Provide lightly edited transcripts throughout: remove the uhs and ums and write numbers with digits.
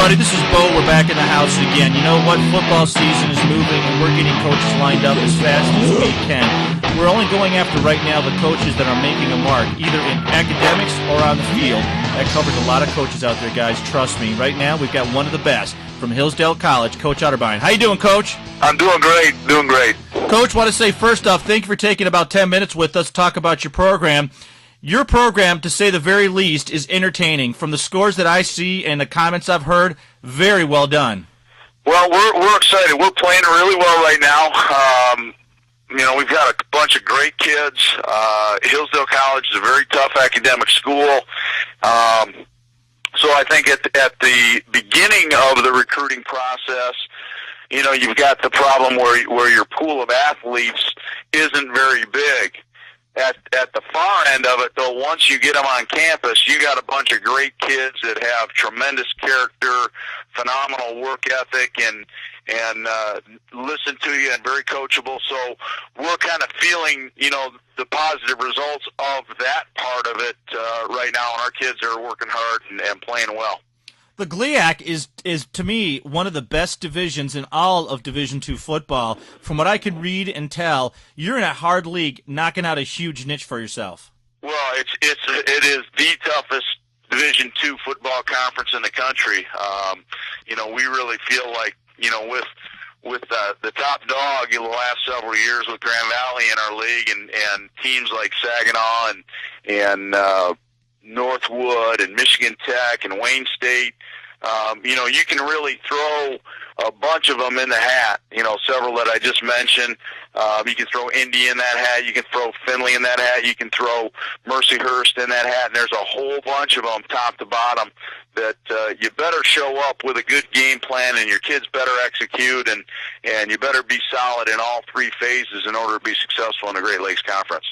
everybody. This is Bo. We're back in the house again. You know what? Football season is moving, and we're getting coaches lined up as fast as we can. We're only going after right now the coaches that are making a mark, either in academics or on the field. That covers a lot of coaches out there, guys. Trust me. Right now, we've got one of the best from Hillsdale College, Coach Otterbein. How you doing, Coach? I'm doing great. Coach, want to say first off, thank you for taking about 10 minutes with us to talk about your program. Your program, to say the very least, is entertaining. From the scores that I see and the comments I've heard, very well done. Well, we're excited. We're playing really well right now. We've got a bunch of great kids. Hillsdale College is a very tough academic school. So I think at the beginning of the recruiting process, you've got the problem where your pool of athletes isn't very big. At the far end of it, though, once you get them on campus, you got a bunch of great kids that have tremendous character, phenomenal work ethic, and listen to you and very coachable. So we're kind of feeling, the positive results of that part of it right now, and our kids are working hard and playing well. The GLIAC is to me one of the best divisions in all of Division II football. From what I could read and tell, you're in a hard league, knocking out a huge niche for yourself. Well, it is the toughest Division II football conference in the country. We really feel like with the top dog in the last several years with Grand Valley in our league, and teams like Saginaw and Northwood and Michigan Tech and Wayne State, you can really throw a bunch of them in the hat. Several that I just mentioned. You can throw Indy in that hat. You can throw Findlay in that hat. You can throw Mercyhurst in that hat. And there's a whole bunch of them, top to bottom, that you better show up with a good game plan, and your kids better execute, and you better be solid in all three phases in order to be successful in the Great Lakes Conference.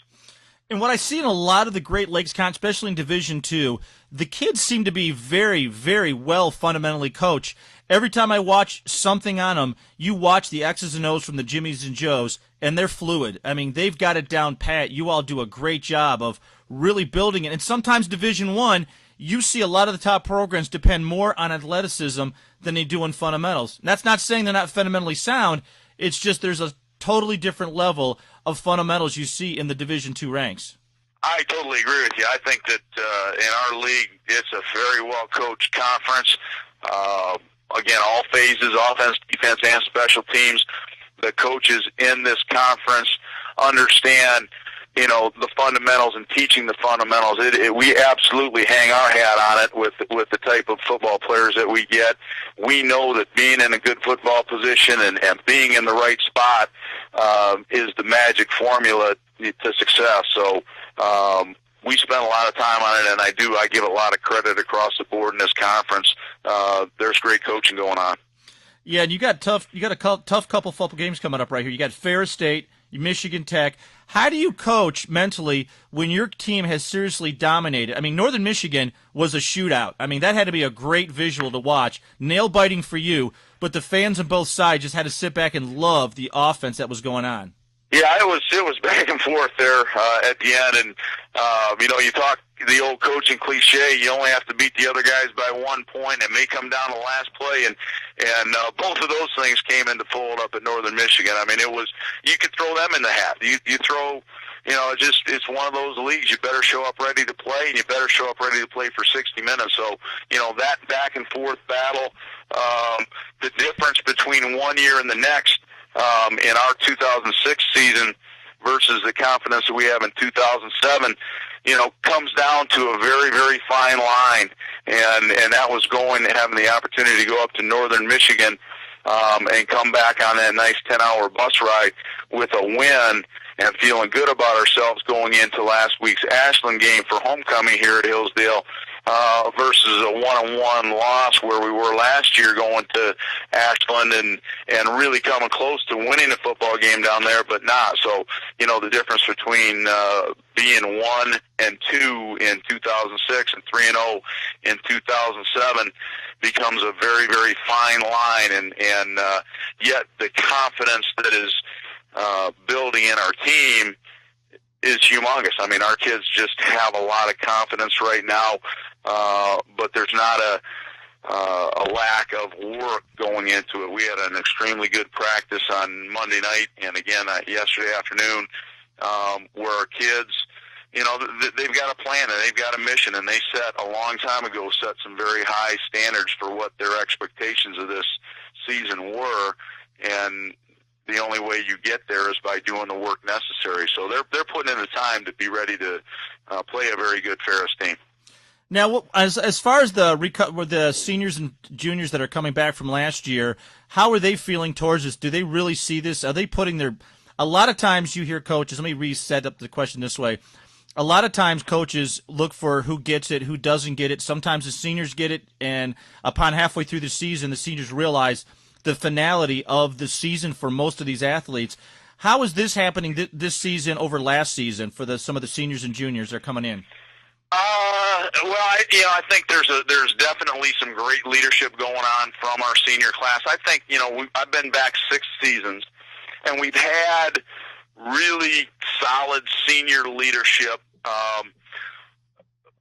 And what I see in a lot of the Great Lakes, especially in Division II, the kids seem to be very, very well fundamentally coached. Every time I watch something on them, you watch the X's and O's from the Jimmies and Joes, and they're fluid. I mean, they've got it down pat. You all do a great job of really building it. And sometimes Division I, you see a lot of the top programs depend more on athleticism than they do on fundamentals. And that's not saying they're not fundamentally sound. It's just there's a totally different level of fundamentals you see in the Division II ranks. I totally agree with you. I think that in our league, it's a very well-coached conference. Again, all phases, offense, defense, and special teams. The coaches in this conference understand, the fundamentals and teaching the fundamentals. We absolutely hang our hat on it with the type of football players that we get. We know that being in a good football position and being in the right spot is the magic formula to success. So we spend a lot of time on it, and I give a lot of credit across the board in this conference. There's great coaching going on. Yeah, and you got a tough couple football games coming up right here. You got Ferris State, Michigan Tech. How do you coach mentally when your team has seriously dominated? I mean, Northern Michigan was a shootout. I mean, that had to be a great visual to watch. Nail-biting for you, but the fans on both sides just had to sit back and love the offense that was going on. Yeah, it was back and forth there at the end, and you talk the old coaching cliche. You only have to beat the other guys by 1 point. It may come down to the last play, and both of those things came into fold up at Northern Michigan. I mean, you could throw them in the hat. You throw. It's one of those leagues. You better show up ready to play, and you better show up ready to play for 60 minutes. So, that back and forth battle, the difference between one year and the next. In our 2006 season versus the confidence that we have in 2007, comes down to a very, very fine line. And that was having the opportunity to go up to Northern Michigan, and come back on that nice 10-hour bus ride with a win and feeling good about ourselves going into last week's Ashland game for homecoming here at Hillsdale, versus a 1-1 loss where we were last year going to Ashland and really coming close to winning a football game down there, but not. So, the difference between being 1-2 in 2006 and 3-0 in 2007 becomes a very, very fine line, and yet the confidence that is building in our team is humongous. I mean, our kids just have a lot of confidence right now, but there's not a lack of work going into it. We had an extremely good practice on Monday night and again yesterday afternoon, where our kids, they've got a plan and they've got a mission, and they a long time ago set some very high standards for what their expectations of this season were, and the only way you get there is by doing the work necessary. So they're putting in the time to be ready to play a very good Ferris team. Now, as far as the seniors and juniors that are coming back from last year, how are they feeling towards this? Do they really see this? Are they putting their – a lot of times you hear coaches – let me reset up the question this way. A lot of times coaches look for who gets it, who doesn't get it. Sometimes the seniors get it, and upon halfway through the season, the seniors realize the finality of the season for most of these athletes. How is this happening this season over last season for some of the seniors and juniors that are coming in? Well, I think there's definitely some great leadership going on from our senior class. I think, I've been back 6 seasons, and we've had really solid senior leadership.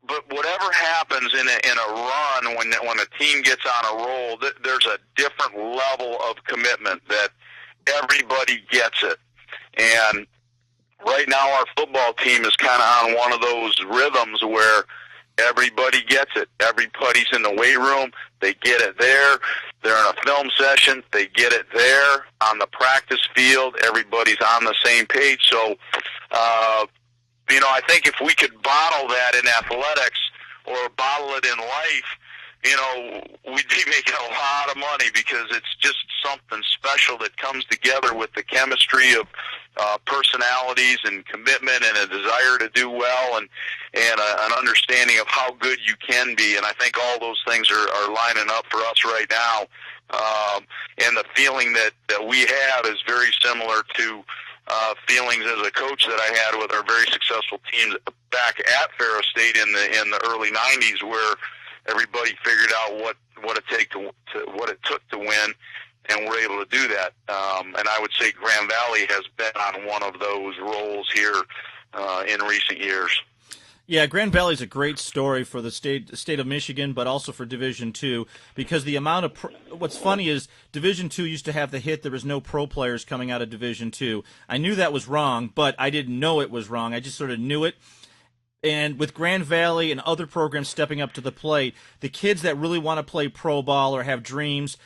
But whatever happens in a run, when a team gets on a roll, there's a different level of commitment that everybody gets it. And right now our football team is kind of on one of those rhythms where everybody gets it. Everybody's in the weight room. They get it there. They're in a film session. They get it there. On the practice field, everybody's on the same page. So, I think if we could bottle that in athletics or bottle it in life, we'd be making a lot of money, because it's just something special that comes together with the chemistry of personalities and commitment and a desire to do well and an understanding of how good you can be. And I think all those things are lining up for us right now. And the feeling that we have is very similar to feelings as a coach that I had with our very successful teams back at Ferris State in the early 90s, where everybody figured out what it took to win, and we're able to do that. And I would say Grand Valley has been on one of those roles here in recent years. Yeah, Grand Valley is a great story for the state of Michigan, but also for Division II, because the amount of what's funny is Division II used to have the hit there was no pro players coming out of Division II. I knew that was wrong, but I didn't know it was wrong. I just sort of knew it. And with Grand Valley and other programs stepping up to the plate, the kids that really want to play pro ball or have dreams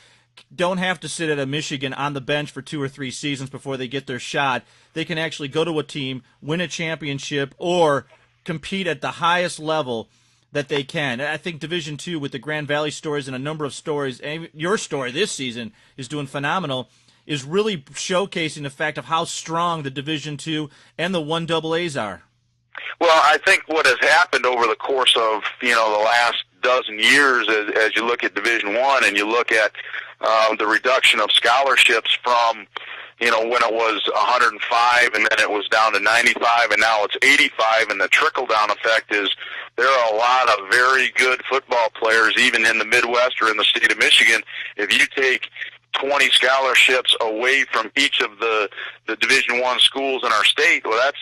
don't have to sit at a Michigan on the bench for 2 or 3 seasons before they get their shot. They can actually go to a team, win a championship, or compete at the highest level that they can. And I think Division II, with the Grand Valley stories and a number of stories, and your story this season is doing phenomenal, is really showcasing the fact of how strong the Division II and the 1AAs are. Well, I think what has happened over the course of the last dozen years, as you look at Division I and you look at the reduction of scholarships from when it was 105 and then it was down to 95 and now it's 85, and the trickle-down effect is there are a lot of very good football players even in the Midwest or in the state of Michigan. If you take 20 scholarships away from each of the Division I schools in our state, well, that's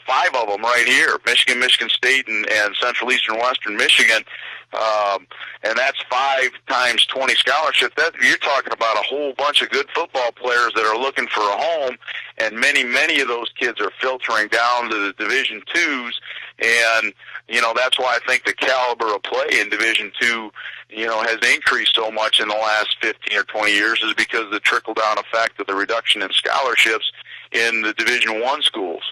5 of them right here: Michigan, Michigan State, and Central Eastern Western Michigan. And that's 5 times 20 scholarships. You're talking about a whole bunch of good football players that are looking for a home, and many of those kids are filtering down to the Division IIs, and that's why I think the caliber of play in Division II has increased so much in the last 15 or 20 years, is because of the trickle down effect of the reduction in scholarships in the Division I schools.